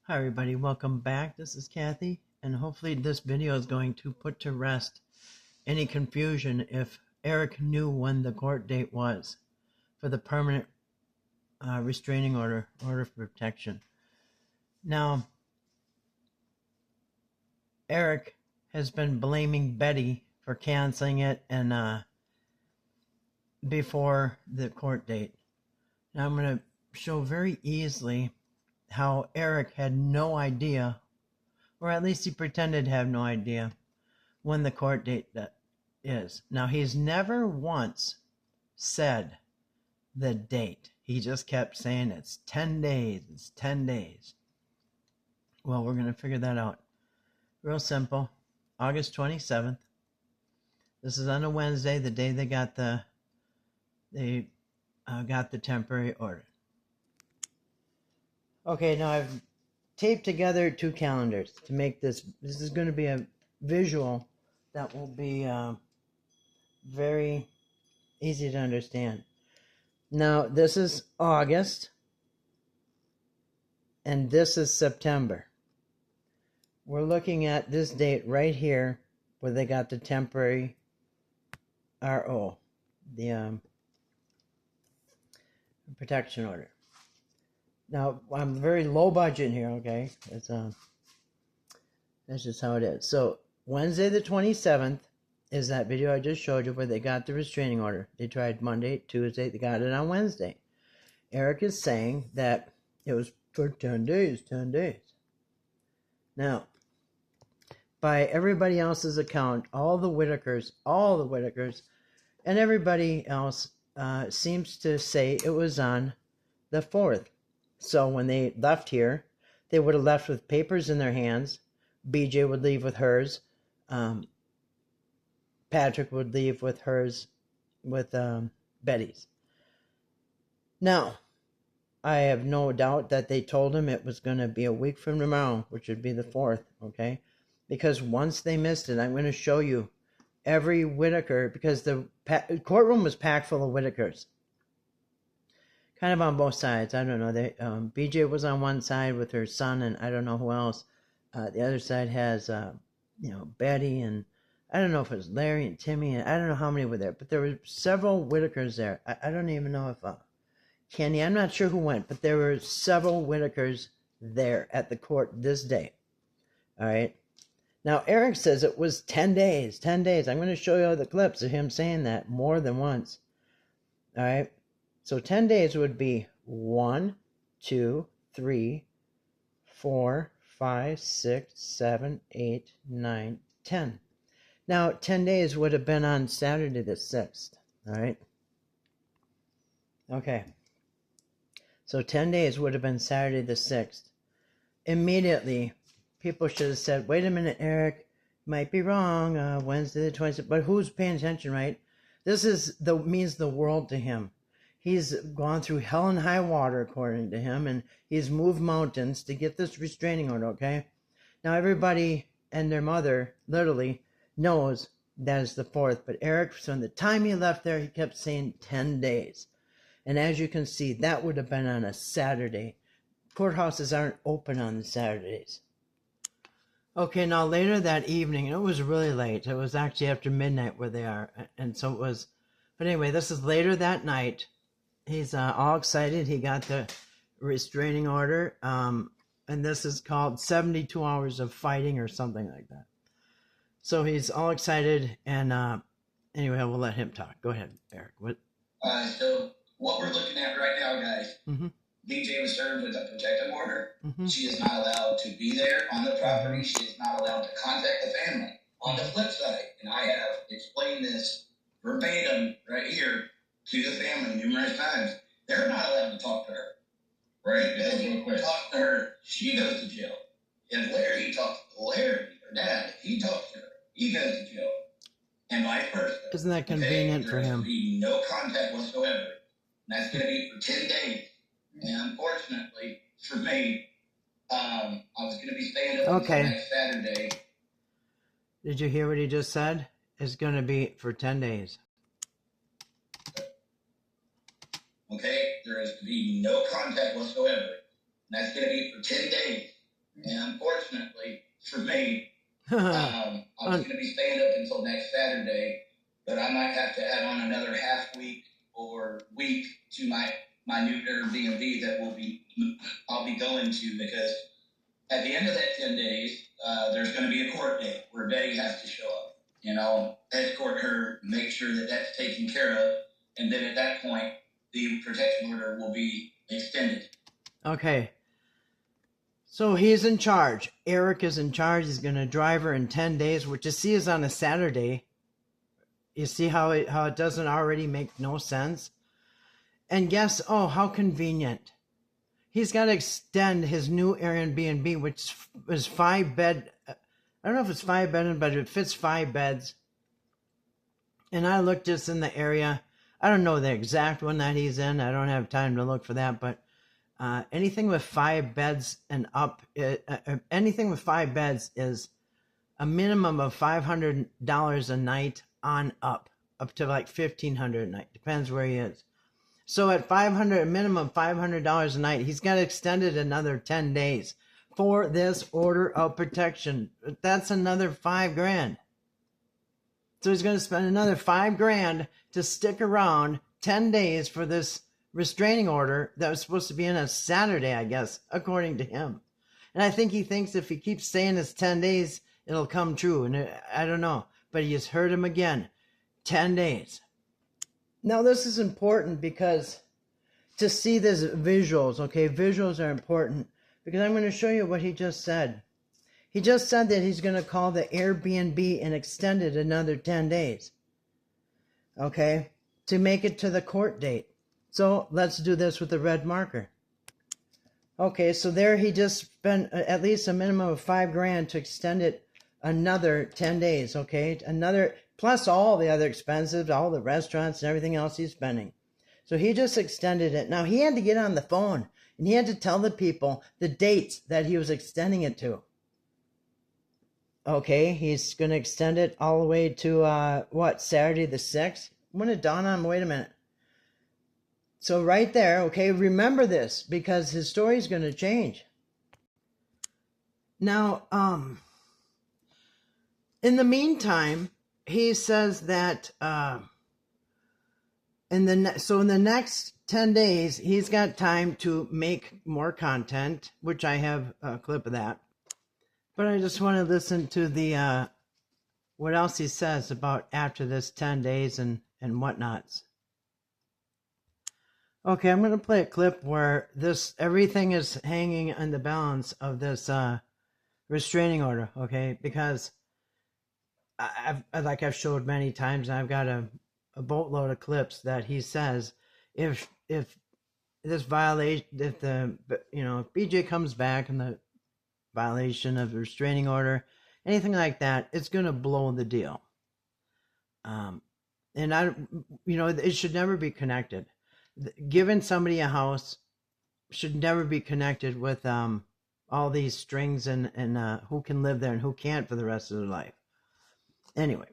Hi everybody, welcome back. This is Kathy, and hopefully this video is going to put to rest any confusion if Eric knew when the court date was for the permanent restraining order for protection. Now, Eric has been blaming Betty for canceling it and before the court date. Now I'm going to show very easily how Eric had no idea, or at least he pretended to have no idea, when the court date is. Now, he's never once said the date. He just kept saying it's 10 days, it's 10 days. Well, we're going to figure that out. Real simple. August 27th. This is on a Wednesday, the day they got the temporary order. Okay, now I've taped together two calendars to make this. This is going to be a visual that will be very easy to understand. Now, this is August, and this is September. We're looking at this date right here where they got the temporary RO, the protection order. Now, I'm very low budget here, okay? That's just how it is. So, Wednesday the 27th is that video I just showed you where they got the restraining order. They tried Monday, Tuesday, they got it on Wednesday. Eric is saying that it was for 10 days, 10 days. Now, by everybody else's account, all the Whitakers, and everybody else seems to say it was on the 4th. So when they left here, they would have left with papers in their hands. BJ would leave with hers. Patrick would leave with hers, with Betty's. Now, I have no doubt that they told him it was going to be a week from tomorrow, which would be the 4th, okay? Because once they missed it, I'm going to show you every Whitaker, because the courtroom was packed full of Whitakers. Kind of on both sides. I don't know. BJ was on one side with her son, and I don't know who else. The other side has, Betty, and I don't know if it was Larry and Timmy, and I don't know how many were there, but there were several Whitakers there. I don't even know if Kenny, I'm not sure who went, but there were several Whitakers there at the court this day. All right. Now, Eric says it was 10 days, 10 days. I'm going to show you the clips of him saying that more than once. All right. So 10 days would be 1, 2, 3, 4, 5, 6, 7, 8, 9, 10. Now, 10 days would have been on Saturday the 6th. All right. Okay. So 10 days would have been Saturday the 6th. Immediately, people should have said, wait a minute, Eric, might be wrong, Wednesday the 26th. But who's paying attention, right? This means the world to him. He's gone through hell and high water, according to him, and he's moved mountains to get this restraining order, okay? Now, everybody and their mother, literally, knows that is the 4th. But Eric, from the time he left there, he kept saying 10 days. And as you can see, that would have been on a Saturday. Courthouses aren't open on the Saturdays. Okay, now later that evening, it was really late. It was actually after midnight where they are. And so it was, but anyway, this is later that night. He's all excited. He got the restraining order. And this is called 72 hours of fighting or something like that. So he's all excited. And anyway, we'll let him talk. Go ahead, Eric. So what we're looking at right now, guys, BJ was served with a protective order. She is not allowed to be there on the property. She is not allowed to contact the family. On the flip side, and I have explained this verbatim right here to the family numerous times, they're not allowed to talk to her. Right? Because if you talk to her, she goes to jail. If Larry talks to Larry, her dad, he talks to her, he goes to jail. And vice versa. Isn't that convenient for him? There's going to be no contact whatsoever. And that's going to be for 10 days. And unfortunately, for me, I was going to be staying up until next Saturday. Did you hear what he just said? It's going to be for 10 days. Okay? There is to be no contact whatsoever. And that's going to be for 10 days. And unfortunately for me, I was going to be staying up until next Saturday, but I might have to add on another half week or week to my new Airbnb that I'll be going to, because at the end of that 10 days, there's going to be a court date where Betty has to show up. Escort her, make sure that that's taken care of, and then at that point, the protection order will be extended. Okay. So he's in charge. Eric is in charge. He's going to drive her in 10 days, which you see is on a Saturday. You see how it doesn't already make no sense? And guess, how convenient. He's got to extend his new Airbnb, which is 5 bed. I don't know if it's 5 bedrooms, but it fits 5 beds. And I looked just in the area. I don't know the exact one that he's in. I don't have time to look for that, but anything with 5 beds and up, anything with 5 beds is a minimum of $500 a night on up to like $1,500 a night. Depends where he is. So at minimum $500 a night, he's got extended another 10 days for this order of protection. That's another $5,000. So he's going to spend another $5,000 to stick around 10 days for this restraining order that was supposed to be in a Saturday, I guess, according to him. And I think he thinks if he keeps saying it's 10 days, it'll come true. And I don't know, but he just heard him again. 10 days. Now this is important because to see this visuals, okay, visuals are important because I'm going to show you what he just said. He just said that he's going to call the Airbnb and extend it another 10 days, okay, to make it to the court date. So let's do this with the red marker. Okay, so there he just spent at least a minimum of $5,000 to extend it another 10 days, okay? Another, plus all the other expenses, all the restaurants and everything else he's spending. So he just extended it. Now he had to get on the phone and he had to tell the people the dates that he was extending it to. Okay, he's going to extend it all the way to, Saturday the 6th? When it dawned on him, wait a minute. So right there, okay, remember this because his story is going to change. Now, in the meantime, he says that in the next 10 days, he's got time to make more content, which I have a clip of that. But I just want to listen to the what else he says about after this 10 days and whatnots. Okay, I'm going to play a clip where everything is hanging on the balance of this restraining order, okay? Because I've showed many times, and I've got a boatload of clips that he says if this violation, if BJ comes back and the violation of the restraining order, anything like that, it's going to blow the deal. And it should never be connected. Giving somebody a house should never be connected with all these strings and who can live there and who can't for the rest of their life. Anyway.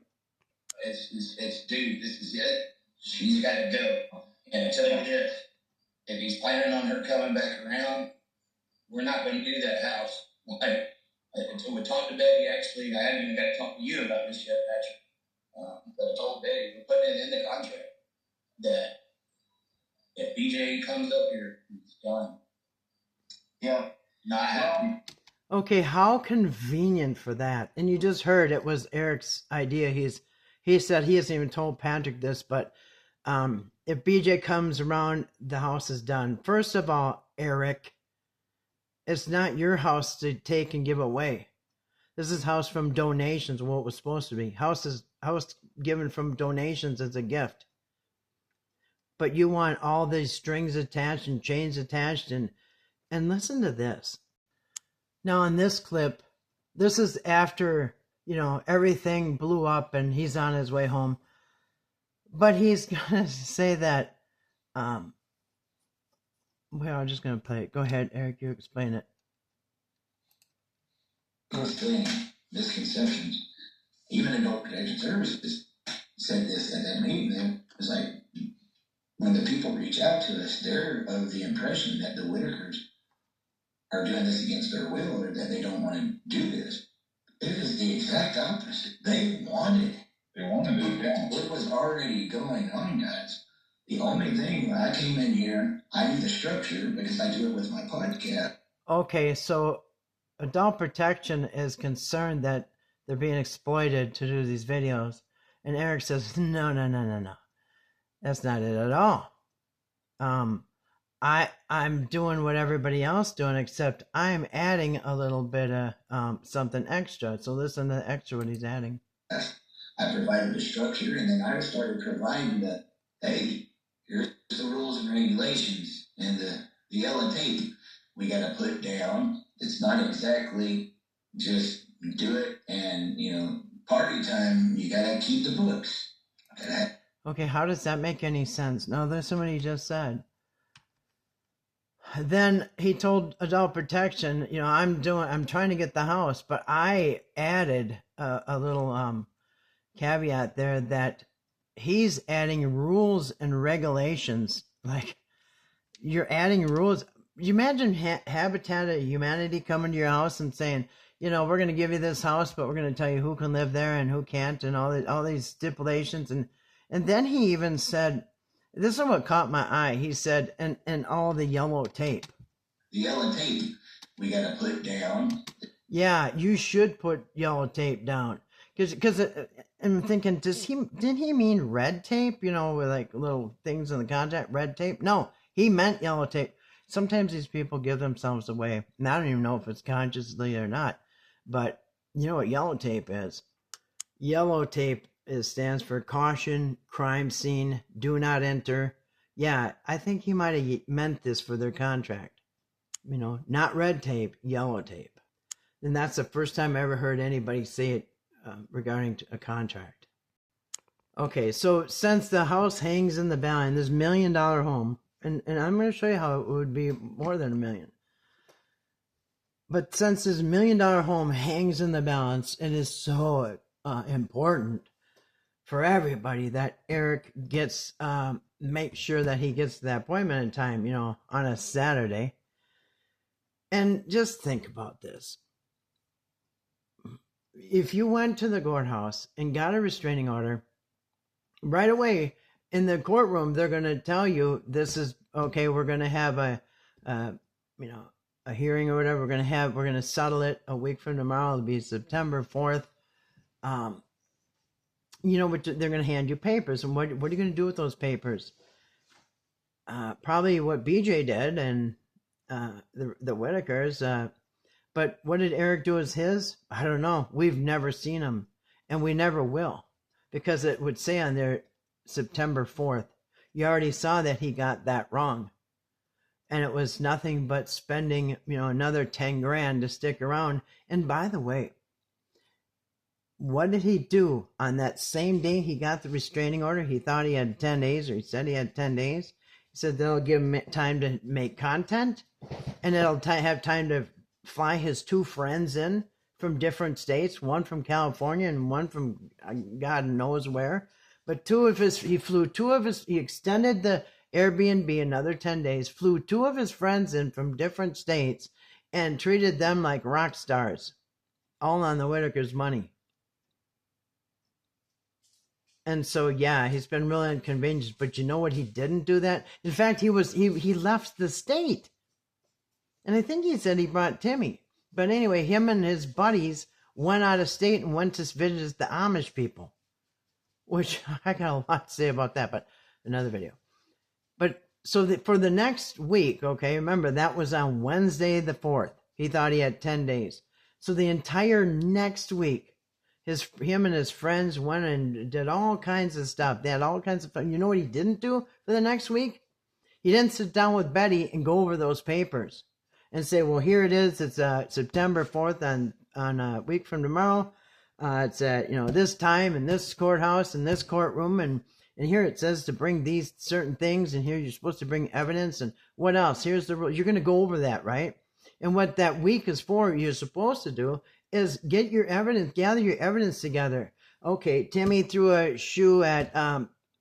It's dude, this is it. She's got to go. And I tell you this, if he's planning on her coming back around, we're not going to do that house. Until we talked to Betty, actually, I haven't even got to talk to you about this yet, Patrick. But I told Betty, we're putting it in the contract that if BJ comes up here, he's done. Yeah, not happy. Okay, how convenient for that. And you just heard it was Eric's idea. He said he hasn't even told Patrick this, but if BJ comes around, the house is done. First of all, Eric, it's not your house to take and give away. This is house from donations, what it was supposed to be. House given from donations as a gift. But you want all these strings attached and chains attached, and listen to this. Now in this clip, this is after, everything blew up and he's on his way home. But he's going to say that, I'm just going to play it. Go ahead, Eric, you explain it. Misconceptions. Even Adult Protection Services said this at that meeting. It was like, when the people reach out to us, they're of the impression that the Whitakers are doing this against their will or that they don't want to do this. It is the exact opposite. They wanted it. It was already going on, guys. The only thing, when I came in here, I knew the structure because I do it with my podcast. Okay, so Adult Protection is concerned that they're being exploited to do these videos. And Eric says, no. That's not it at all. I'm doing what everybody else doing, except I'm adding a little bit of something extra. So listen to the extra what he's adding. I provided the structure, and then I started providing the, hey, here's the rules and regulations, and the yellow tape we got to put down. It's not exactly just do it and, party time. You got to keep the books. Okay, how does that make any sense? No, listen what he just said. Then he told Adult Protection, I'm trying to get the house, but I added a little caveat there that he's adding rules and regulations. Like, you're adding rules. You imagine Habitat of Humanity coming to your house and saying, we're going to give you this house, but we're going to tell you who can live there and who can't, and all these stipulations. And then he even said, this is what caught my eye. He said, and all the yellow tape. The yellow tape we got to put down. Yeah, you should put yellow tape down. Because I'm thinking, did he mean red tape? With like little things in the contract, red tape? No, he meant yellow tape. Sometimes these people give themselves away. And I don't even know if it's consciously or not. But you know what yellow tape is? Yellow tape stands for caution, crime scene, do not enter. Yeah, I think he might have meant this for their contract. Not red tape, yellow tape. And that's the first time I ever heard anybody say it regarding a contract. Okay, so since the house hangs in the balance, this $1 million home, and I'm going to show you how it would be more than $1 million. But since this $1 million home hangs in the balance, it is so important for everybody that Eric gets, make sure that he gets to that appointment in time, on a Saturday. And just think about this. If you went to the courthouse and got a restraining order, right away in the courtroom, they're going to tell you this is okay. We're going to have a hearing or whatever. We're going to settle it a week from tomorrow. It'll be September 4th. But they're going to hand you papers. And what are you going to do with those papers? Probably what BJ did and the Whitakers. But what did Eric do as his? I don't know. We've never seen him, and we never will, because it would say on there September 4th. You already saw that he got that wrong, and it was nothing but spending, another 10 grand to stick around. And by the way, what did he do on that same day he got the restraining order? He thought he had 10 days, or he said he had 10 days. He said they'll give him time to make content, and it'll have time to fly his 2 friends in from different states, one from California and one from God knows where. But he extended the Airbnb another 10 days, flew 2 of his friends in from different states and treated them like rock stars, all on the Whitaker's money. And so, yeah, he's been really inconvenienced, but you know what? He didn't do that. In fact, he left the state. And I think he said he brought Timmy. But anyway, him and his buddies went out of state and went to visit the Amish people, which I got a lot to say about that, but another video. But so for the next week, okay, remember that was on Wednesday the 4th. He thought he had 10 days. So the entire next week, him and his friends went and did all kinds of stuff. They had all kinds of fun. You know what he didn't do for the next week? He didn't sit down with Betty and go over those papers and say, well, here it is. It's September 4th on a week from tomorrow. It's at, this time in this courthouse in this courtroom. And here it says to bring these certain things. And here you're supposed to bring evidence. And what else? Here's the rule. You're going to go over that, right? And what that week is for, you're supposed to do is get your evidence, gather your evidence together. Okay, Timmy threw a shoe at,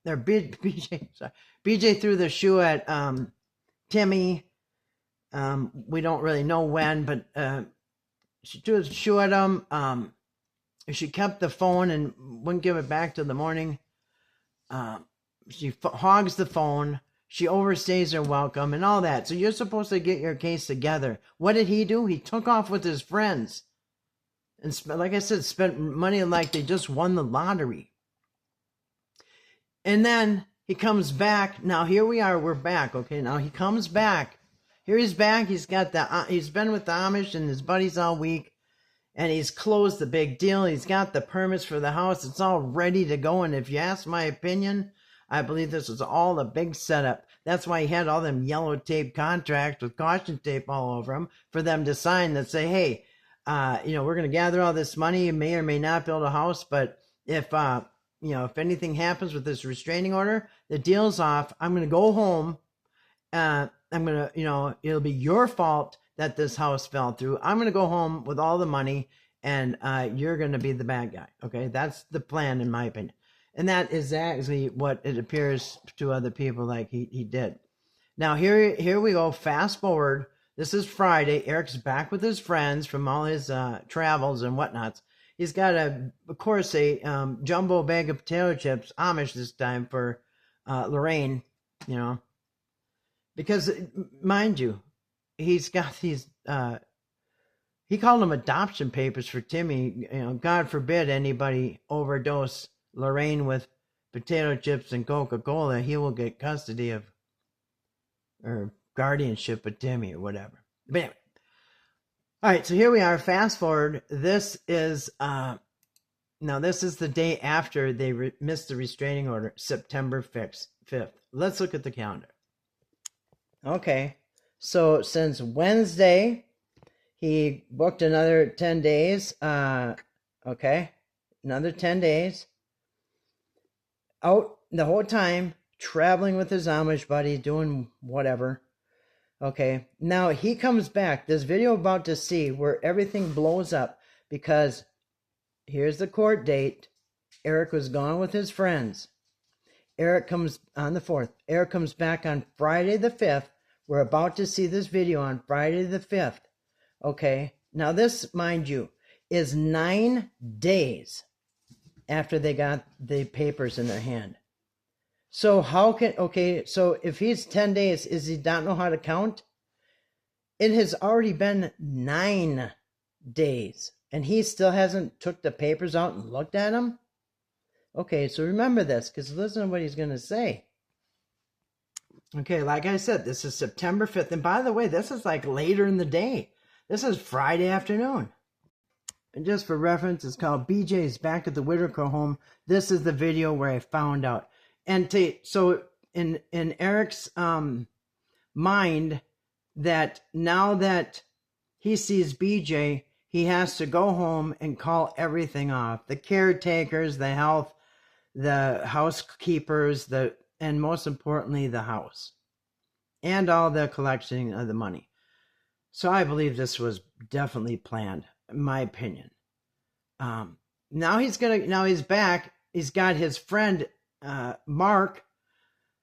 BJ threw the shoe at Timmy. We don't really know when, but she just showed him. She kept the phone and wouldn't give it back till the morning. She hogs the phone. She overstays her welcome and all that. So you're supposed to get your case together. What did he do? He took off with his friends. And like I said, spent money like they just won the lottery. And then he comes back. Now here we are. We're back. Okay. Now he comes back. Here he's back. He's been with the Amish and his buddies all week. And he's closed the big deal. He's got the permits for the house. It's all ready to go. And if you ask my opinion, I believe this was all a big setup. That's why he had all them yellow tape contracts with caution tape all over them for them to sign that say, hey, we're going to gather all this money. You may or may not build a house, but if anything happens with this restraining order, the deal's off. I'm going to go home. It'll be your fault that this house fell through. I'm going to go home with all the money and you're going to be the bad guy. Okay. That's the plan in my opinion. And that is actually what it appears to other people like he did. Now here we go. Fast forward. This is Friday. Eric's back with his friends from all his travels and whatnots. He's got a jumbo bag of potato chips, Amish this time for Lorraine, because mind you, he's got these, he called them adoption papers for Timmy. God forbid anybody overdose Lorraine with potato chips and Coca-Cola. He will get custody of, or guardianship of Timmy or whatever. But anyway. All right, so here we are. Fast forward. This is the day after they missed the restraining order, September 5th. Let's look at the calendar. Okay, so since Wednesday, he booked another 10 days. Another 10 days. Out the whole time, traveling with his Amish buddy, doing whatever. Okay, now he comes back. This video about to see where everything blows up because here's the court date. Eric was gone with his friends. Eric comes on the 4th. Eric comes back on Friday the 5th. We're about to see this video on Friday the 5th. Okay, now this, mind you, is 9 days after they got the papers in their hand. So so if he's 10 days, does he not know how to count? It has already been 9 days and he still hasn't took the papers out and looked at them. Okay, so remember this, because listen to what he's going to say. Okay, like I said, this is September 5th. And by the way, this is like later in the day. This is Friday afternoon. And just for reference, it's called BJ's Back at the Whitaker home. This is the video where I found out. And so in Eric's mind, that now that he sees BJ, he has to go home and call everything off. The caretakers, the health, the housekeepers, and most importantly, the house. And all the collection of the money. So I believe this was definitely planned, in my opinion. Now he's back. He's got his friend, Mark,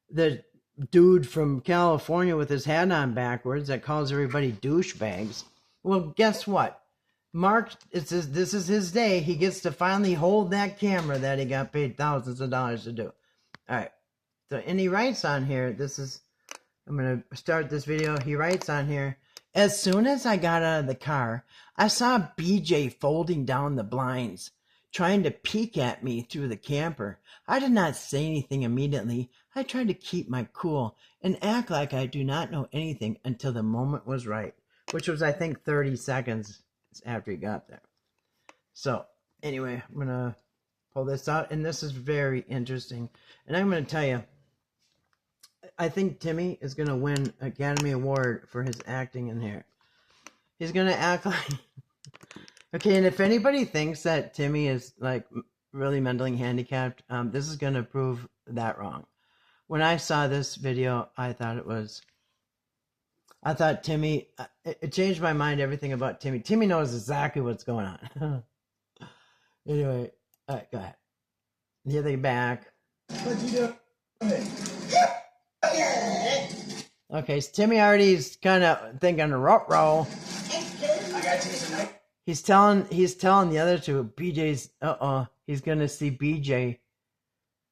the dude from California with his hat on backwards that calls everybody douchebags. Well, guess what? Mark, this is his day. He gets to finally hold that camera that he got paid thousands of dollars to do. All right. So, and he writes on here, I'm going to start this video. He writes on here, as soon as I got out of the car, I saw BJ folding down the blinds, trying to peek at me through the camper. I did not say anything immediately. I tried to keep my cool and act like I do not know anything until the moment was right, which was, I think, 30 seconds after he got there. So, anyway, I'm going to pull this out, and this is very interesting. And I'm going to tell you, I think Timmy is going to win Academy Award for his acting in here. He's going to act like... Okay, and if anybody thinks that Timmy is, like, really mentally handicapped, this is going to prove that wrong. When I saw this video, I thought Timmy... It changed my mind, everything about Timmy. Timmy knows exactly what's going on. Anyway, all right, go ahead. Here they back. What you doing? Okay, so Timmy already's kind of thinking ruh-roh. I got you tonight. He's telling the other two, BJ's, he's going to see BJ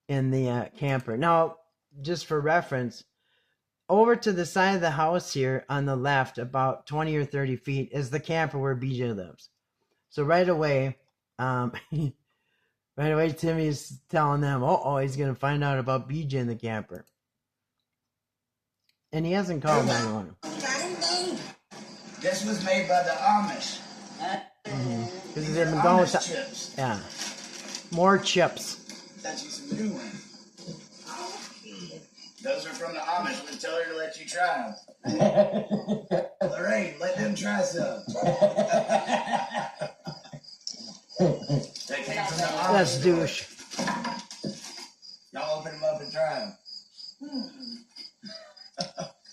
in the camper. Now, just for reference, over to the side of the house here on the left, about 20 or 30 feet, is the camper where BJ lives. So right away, Timmy's telling them, he's going to find out about BJ in the camper. And he hasn't called 911. This was made by the Amish. Because they've been going with chips. Yeah. More chips. Got you some new ones. Those are from the Amish. We'll tell her to let you try them. Lorraine, let them try some. They came from the Amish. That's douche. Y'all open them up and try them.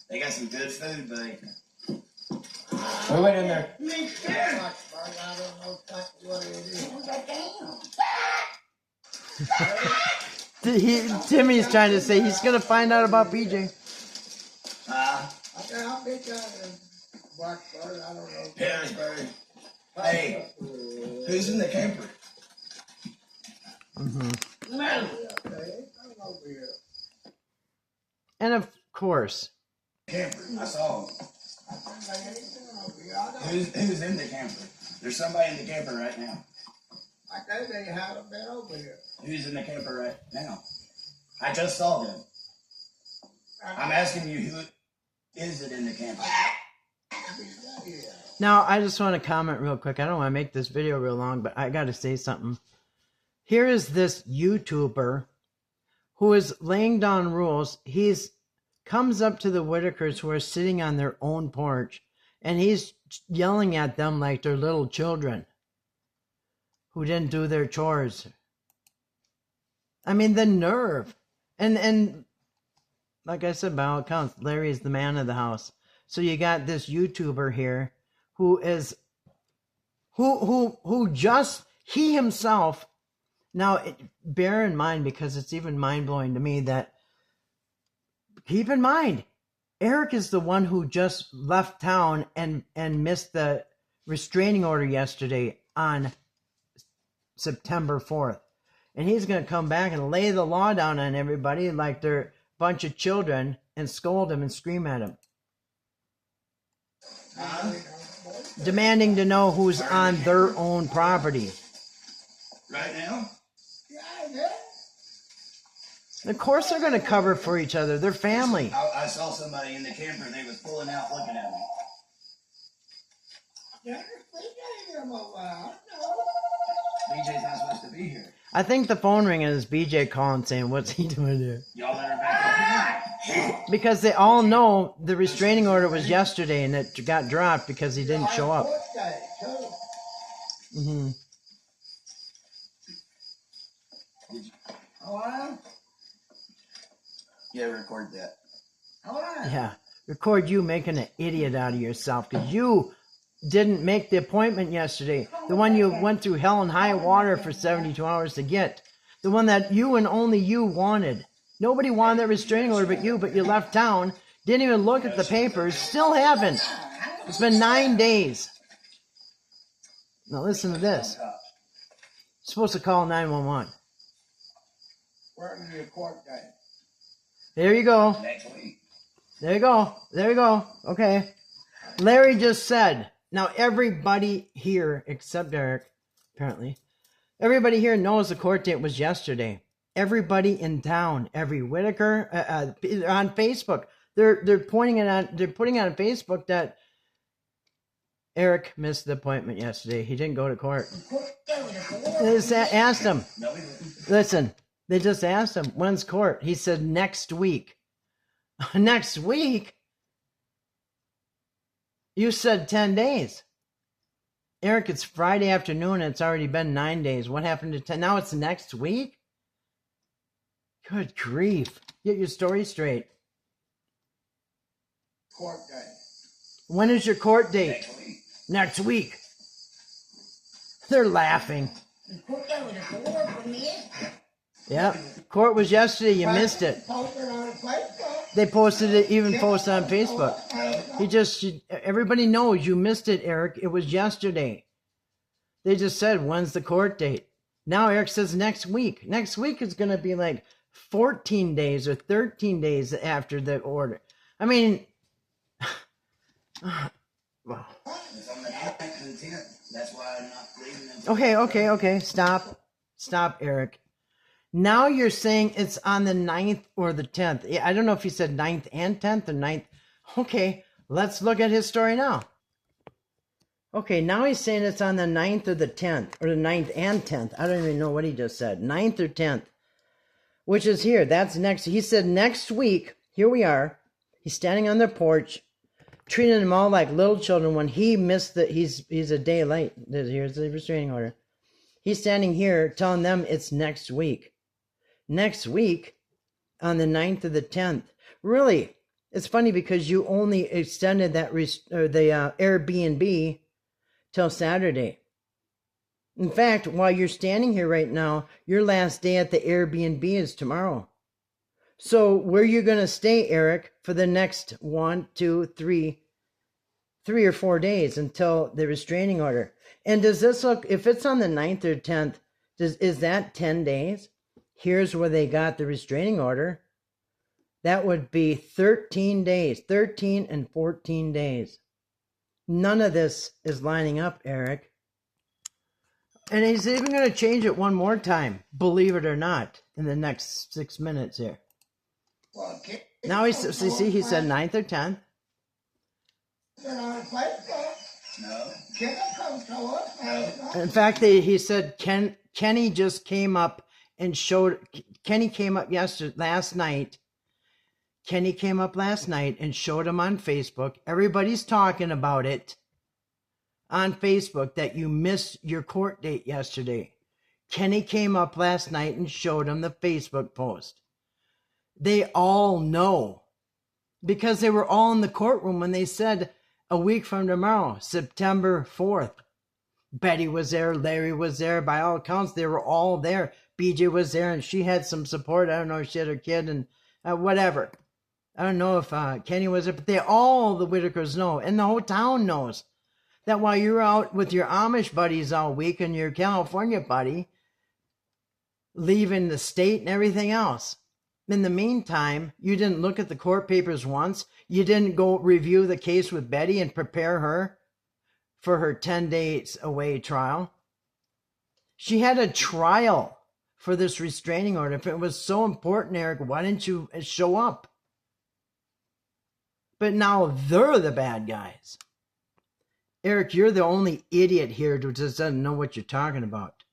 They got some good food, buddy. We went in there. Me too. I don't know what it is. Timmy's trying to say he's going to find out about BJ. How big Blackbird? I don't know. Harrisburg. Hey, who's in the camper? And of course. Camper. I saw him. Who's in the camper? There's somebody in the camper right now. I know they haven't been over here. Who's in the camper right now? I just saw them. I'm asking you, who is it in the camper? Now, I just want to comment real quick. I don't want to make this video real long, but I got to say something. Here is this YouTuber who is laying down rules. He's comes up to the Whitakers who are sitting on their own porch, and he's yelling at them like they're little children who didn't do their chores. I mean, the nerve. And like I said, by all accounts, Larry is the man of the house. So you got this YouTuber here who is who just he himself. Now, bear in mind, because it's even mind-blowing to me, that keep in mind, Eric is the one who just left town and missed the restraining order yesterday on September 4th. And he's going to come back and lay the law down on everybody like they're a bunch of children and scold them and scream at them. Demanding to know who's on their own property. Right now? Of course they're going to cover for each other. They're family. I saw somebody in the camper. They was pulling out looking at me. BJ's not supposed to be here. I think the phone ringing is BJ calling saying, what's he doing here? Y'all let her back up. Because they all know the restraining order was yesterday and it got dropped because he didn't show up. Mm-hmm. Yeah, record that. Yeah, record you making an idiot out of yourself because you didn't make the appointment yesterday. The one you went through hell and high water for 72 hours to get. The one that you and only you wanted. Nobody wanted that restraining order but you left town, didn't even look at the papers, still haven't. It's been 9 days. Now listen to this. You're supposed to call 911. Where is your court date? There you go. Next week. There you go. There you go. Okay. Larry just said, now everybody here, except Eric, apparently, everybody here knows the court date was yesterday. Everybody in town, every Whitaker, on Facebook, they're pointing it on. They're putting on Facebook that Eric missed the appointment yesterday. He didn't go to court. They just asked him. Listen, they just asked him, when's court? He said next week. Next week? You said 10 days. Eric, it's Friday afternoon and it's already been 9 days. What happened to 10? Now it's next week? Good grief. Get your story straight. Court date. When is your court date? Next week. Next week. They're laughing. Yeah. Court was yesterday. You missed it. They posted it, even posted on Facebook. Everybody knows you missed it, Eric. It was yesterday. They just said, when's the court date? Now Eric says next week. Next week is going to be like 14 days or 13 days after the order. I mean, wow. Okay. Stop, Eric. Now you're saying it's on the 9th or the 10th. I don't know if he said 9th and 10th or 9th. Okay, let's look at his story now. Okay, now he's saying it's on the 9th or the 10th, or the 9th and 10th. I don't even know what he just said. 9th or 10th, which is here. That's next. He said next week, here we are. He's standing on their porch, treating them all like little children when he missed he's a day late. Here's the restraining order. He's standing here telling them it's next week. Next week on the 9th or the 10th. Really, it's funny because you only extended the Airbnb till Saturday. In fact, while you're standing here right now, your last day at the Airbnb is tomorrow. So where are you going to stay, Eric, for the next 3 or 4 days until the restraining order? And does this look, if it's on the 9th or 10th, is that 10 days? Here's where they got the restraining order. That would be 13 days, 13 and 14 days. None of this is lining up, Eric. And he's even going to change it one more time, believe it or not, in the next 6 minutes here. Now he said 9th or 10th. In fact, he said Kenny just came up and showed. Kenny came up last night. Kenny came up last night and showed him on Facebook. Everybody's talking about it on Facebook that you missed your court date yesterday. Kenny came up last night and showed him the Facebook post. They all know because they were all in the courtroom when they said a week from tomorrow, September 4th. Betty was there. Larry was there. By all accounts, they were all there. BJ was there, and she had some support. I don't know if she had her kid and whatever. I don't know if Kenny was there, but all the Whitakers know, and the whole town knows that while you're out with your Amish buddies all week and your California buddy leaving the state and everything else, in the meantime, you didn't look at the court papers once. You didn't go review the case with Betty and prepare her for her 10 days away trial. She had a trial for this restraining order. If it was so important, Eric, why didn't you show up? But now they're the bad guys. Eric, you're the only idiot here who just doesn't know what you're talking about.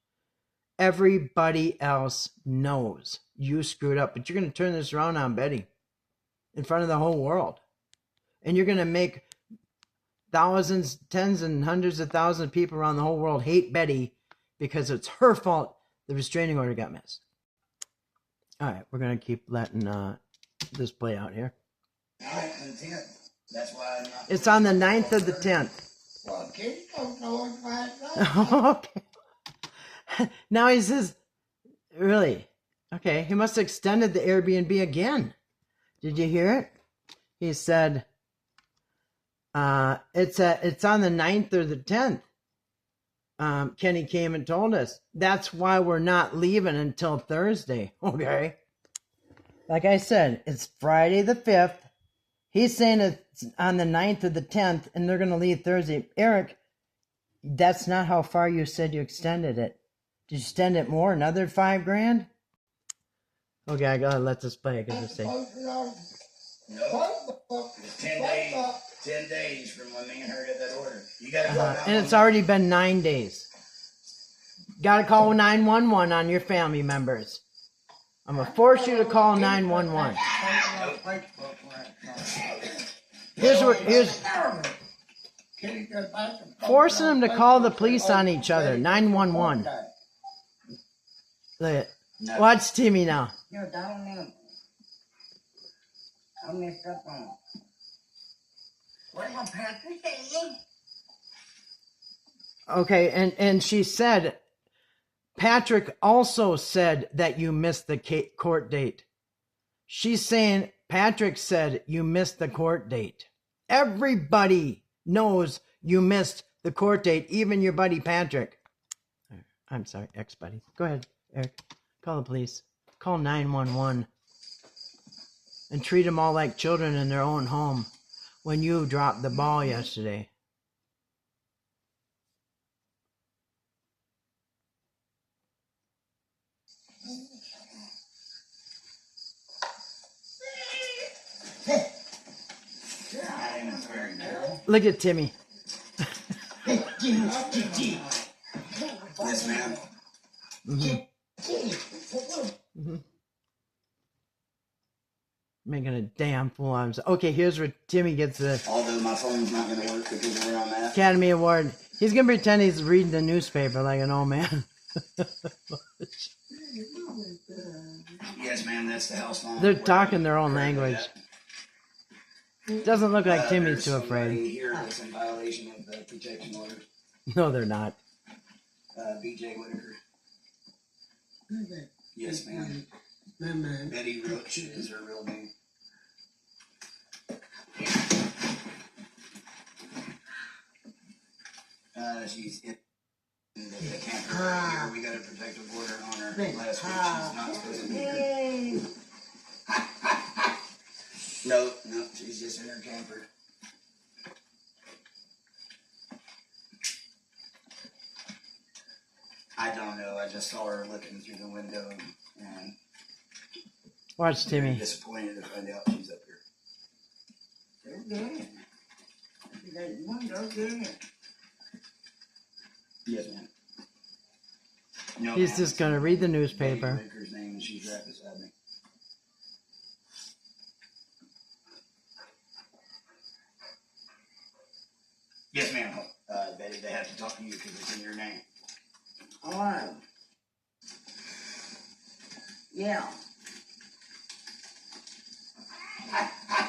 Everybody else knows you screwed up, but you're going to turn this around on Betty in front of the whole world. And you're going to make thousands, tens and hundreds of thousands of people around the whole world hate Betty because it's her fault the restraining order got missed. All right, we're going to keep letting this play out here. It's on the 9th or the 10th. Okay. Now he says, really? Okay, he must have extended the Airbnb again. Did you hear it? He said, it's on the 9th or the 10th. Kenny came and told us. That's why we're not leaving until Thursday. Okay. Like I said, it's Friday the 5th. He's saying it's on the 9th or the 10th, and they're going to leave Thursday. Eric, that's not how far you said you extended it. Did you extend it more? Another $5,000? Okay, I gotta let this play. I gotta say. No, it's 10 days. 10 days from when me and her get that order. You gotta go and it's already been 9 days. Gotta call 911 on your family members. I'm gonna force you to call 911. Here's forcing them to call the police on each other. 911. Look at, watch Timmy now. I messed up on it. What my parents saying? Okay, and she said, Patrick also said that you missed the court date. She's saying Patrick said you missed the court date. Everybody knows you missed the court date, even your buddy Patrick. I'm sorry, ex-buddy. Go ahead, Eric. Call the police. Call 911. And treat them all like children in their own home when you dropped the ball yesterday. Look at Timmy. Yes, ma'am. Making a damn fool out of himself. Okay, here's where Timmy gets the Although my phone's not going to work because of where I'm at. Academy Award. He's going to pretend he's reading the newspaper like an old man. Yes, ma'am, that's the house phone. They're talking their own language. Doesn't look like Timmy's too afraid. Here that's in violation of the protection order. No, they're not. BJ Whitaker. Yes, ma'am. Betty Roach is her real name. She's in the camper right here. We got a protective order on her last week. She's not supposed to be here. No, she's just in her camper. I don't know. I just saw her looking through the window and Watch Timmy. I'm disappointed to find out she's up here. Yes, ma'am. No, He's just going to read the Betty newspaper. Whitaker's name, and she's right beside me. Yes, ma'am. Betty, they have to talk to you because it's in your name. All right. Yeah.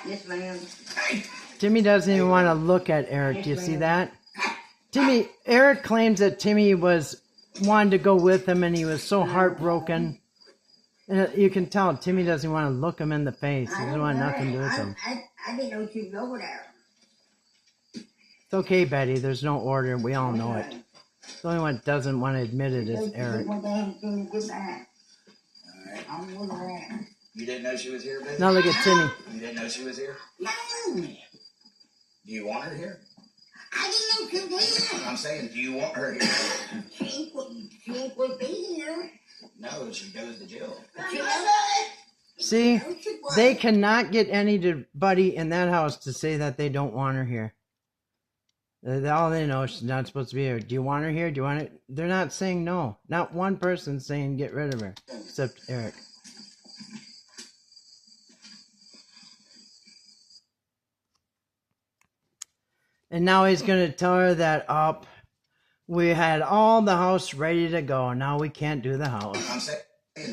Yes, ma'am. Timmy doesn't even want to look at Eric. Do you see that? Eric claims that Timmy wanted to go with him and he was so heartbroken. And you can tell Timmy doesn't want to look him in the face. He doesn't want nothing to do with him. I didn't know she was over there. It's okay, Betty. There's no order. We all know it. The only one that doesn't want to admit it is Eric. All right. You didn't know she was here, Betty? Now look at Timmy. You didn't know she was here? No. Do you want her here? I didn't know she was here. I'm saying, do you want her here? She would be here. No, she goes to jail. See, they cannot get anybody in that house to say that they don't want her here. All they know is she's not supposed to be here. Do you want her here? Do you want it? They're not saying no. Not one person saying get rid of her, except Eric. And now he's going to tell her that we had all the house ready to go. Now we can't do the house. I'm saying,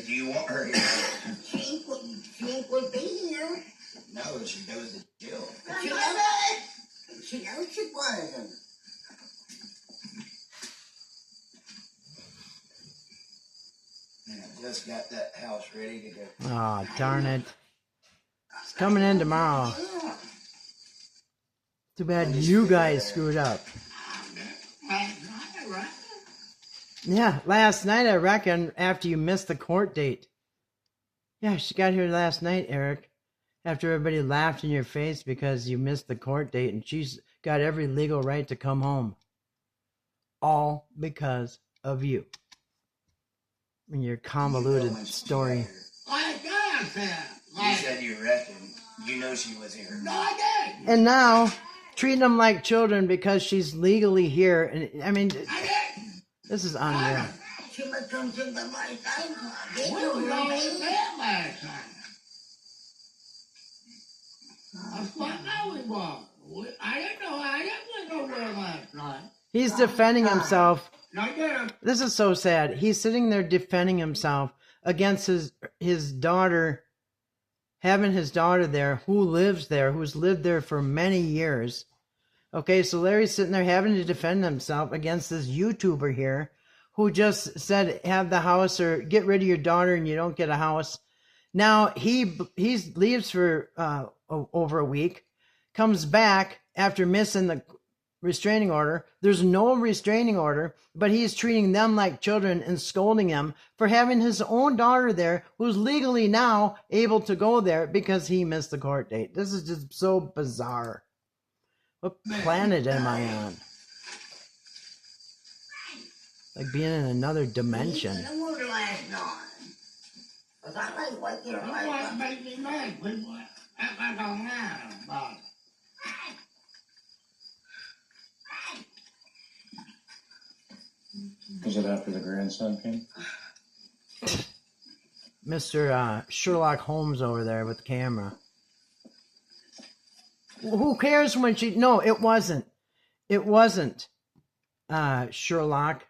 do you want her here? She would be here. No, she goes to jail. She knows she wasn't. And I just got that house ready to go. Oh, darn it. It's coming in tomorrow. Yeah. Too bad you guys screwed up. Yeah, last night I reckon after you missed the court date. Yeah, she got here last night, Eric. After everybody laughed in your face because you missed the court date and she's got every legal right to come home. All because of you. And your convoluted story. You said you reckon. You know she was here. No, I didn't. And now, treating them like children because she's legally here. And I mean, this is unreal. She must come to the my time. We were all in bed last night. That's what now we was. I didn't know. I didn't go there last night. He's defending himself. Not there. This is so sad. He's sitting there defending himself against his daughter, having his daughter there, who lives there, who's lived there for many years. Okay, so Larry's sitting there having to defend himself against this YouTuber here, who just said have the house or get rid of your daughter and you don't get a house. Now he leaves for over a week, comes back after missing the restraining order. There's no restraining order, but he's treating them like children and scolding them for having his own daughter there, who's legally now able to go there because he missed the court date. This is just so bizarre. What planet am I on? Like being in another dimension. I won't last long. 'Cause I like what you You like. want to make me mad, people. I don't know. Was it after the grandson came? Mr. Sherlock Holmes over there with the camera. Who cares when she... No, it wasn't. It wasn't Sherlock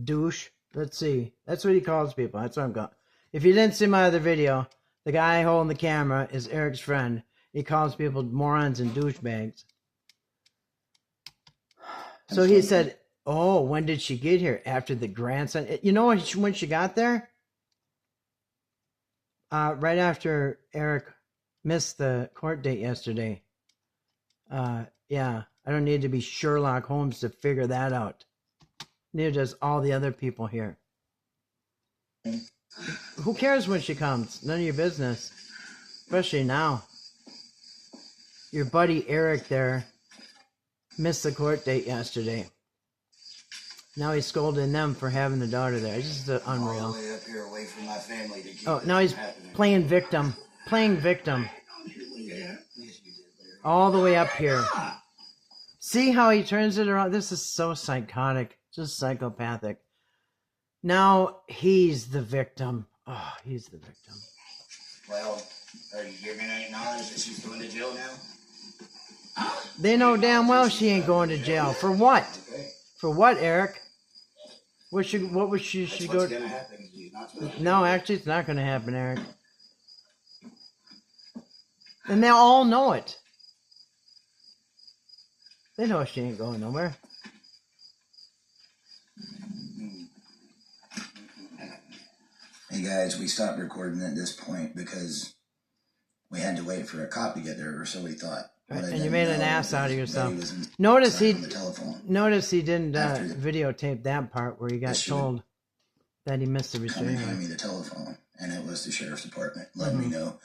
douche. Let's see. That's what he calls people. That's what I'm going. If you didn't see my other video, the guy holding the camera is Eric's friend. He calls people morons and douchebags. So he said, oh, when did she get here? After the grandson. You know when she got there? Right after Eric missed the court date yesterday. Yeah, I don't need to be Sherlock Holmes to figure that out. Neither does all the other people here. Who cares when she comes? None of your business. Especially now. Your buddy Eric there missed the court date yesterday. Now he's scolding them for having the daughter there. It's just unreal. All the way up here away from my family to keep Oh, now he's playing victim. Playing victim. All the way up here. See how he turns it around? This is so psychotic. Just psychopathic. Now he's the victim. Oh, he's the victim. Well, you're gonna acknowledge that she's going to jail now? They know damn well she ain't going to jail. For what? Okay. For what, Eric? What was she That's go? what's gonna happen. She's not supposed to. No, actually, it's not going to happen, Eric. And they all know it. They know she ain't going nowhere. Hey guys, we stopped recording at this point because we had to wait for a cop to get there, or so we thought. Right, What I and you didn't made an know ass out of was yourself. Betty was inside Notice on the telephone. he didn't After the- videotape that part where he got Yes, you told that he missed the Come and restraining hand order. me the telephone, and it was the sheriff's department letting me know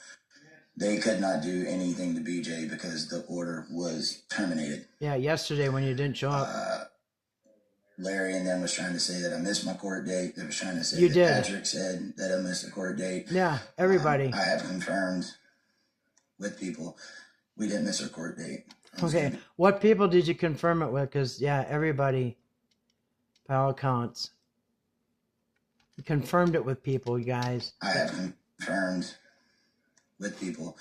they could not do anything to BJ because the order was terminated. Yeah, yesterday when you didn't show up. Larry and them was trying to say that I missed my court date. They was trying to say You that did. Patrick said that I missed the court date. Yeah, everybody. I have confirmed with people we didn't miss our court date. Okay, what people did you confirm it with? Because, yeah, everybody, by all accounts, you confirmed it with people, you guys. I have confirmed with people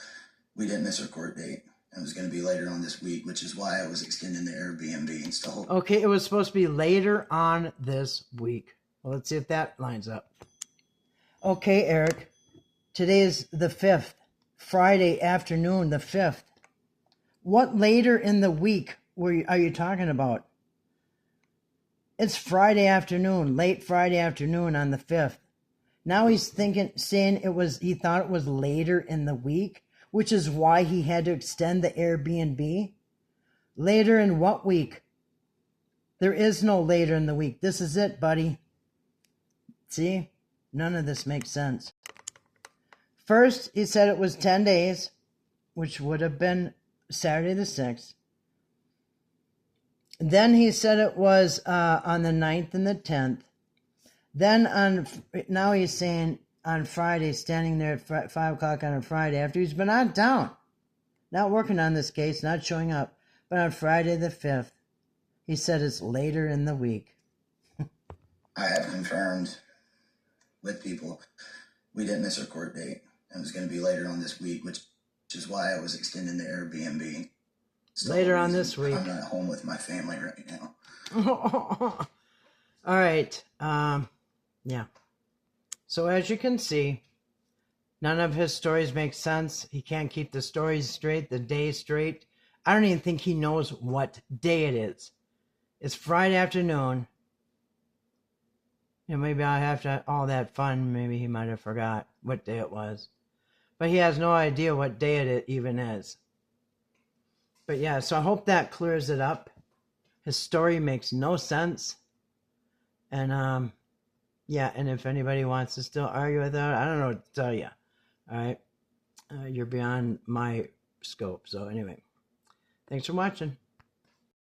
we didn't miss our court date. It was going to be later on this week, which is why I was extending the Airbnb and stuff. Okay, it was supposed to be later on this week. Well, let's see if that lines up. Okay, Eric, today is the 5th, Friday afternoon, the 5th. What later in the week are you talking about? It's Friday afternoon, late Friday afternoon on the 5th. Now he's saying he thought it was later in the week, which is why he had to extend the Airbnb. Later in what week? There is no later in the week. This is it, buddy. See? None of this makes sense. First, he said it was 10 days, which would have been Saturday the 6th. Then he said it was on the 9th and the 10th. Then now he's saying on Friday, standing there at 5 o'clock on a Friday after he's been out of town, not working on this case, not showing up. But on Friday the 5th, he said it's later in the week. I have confirmed with people we didn't miss our court date. It was going to be later on this week, which is why I was extending the Airbnb. Later on this week. I'm not home with my family right now. All right. Yeah. So as you can see, none of his stories make sense. He can't keep the stories straight, the day straight. I don't even think he knows what day it is. It's Friday afternoon. maybe I have to all that fun. Maybe he might have forgot what day it was, but he has no idea what day it even is. But yeah, so I hope that clears it up. His story makes no sense, and yeah, and if anybody wants to still argue with that, I don't know what to tell you. All right, you're beyond my scope. So anyway, thanks for watching.